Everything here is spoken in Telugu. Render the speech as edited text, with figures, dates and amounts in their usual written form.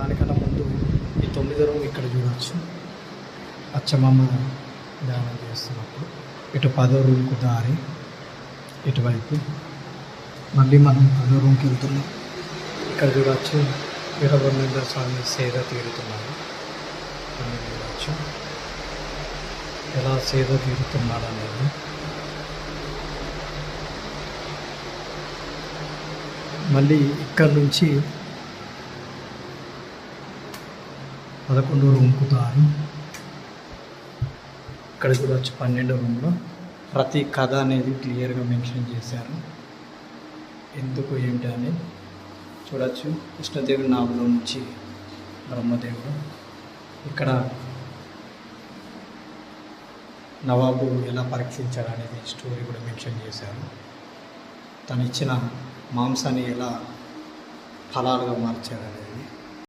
దానికన్నా ముందు ఈ 9వ రూమ్ ఇక్కడ చూడవచ్చు. అచ్చమ్మ ధ్యానం చేస్తున్నప్పుడు ఇటు 10వ రూమ్కు దారి ఇటువైపు. మళ్ళీ మనం 10వ రూమ్కి వెళ్తున్నాం. ఇక్కడ చూడవచ్చు వీరబ్రహ్మేంద్ర స్వామి సేద తీరుతున్నాడు. మనం చూడవచ్చు ఎలా సేద తీరుతున్నాడు అనేది. మళ్ళీ ఇక్కడ నుంచి 11వ రూమ్కు దారి. ఇక్కడ చూడవచ్చు 12వ రూమ్లో ప్రతి కథ అనేది క్లియర్గా మెన్షన్ చేశారు, ఎందుకు ఏంటి అని చూడవచ్చు. కృష్ణదేవుని నాభలో నుంచి బ్రహ్మదేవుడు. ఇక్కడ నవాబు ఎలా పరీక్షించారు అనేది స్టోరీ కూడా మెన్షన్ చేశారు. తను ఇచ్చిన మాంసాన్ని ఎలా ఫలాలుగా మార్చారు అనేది.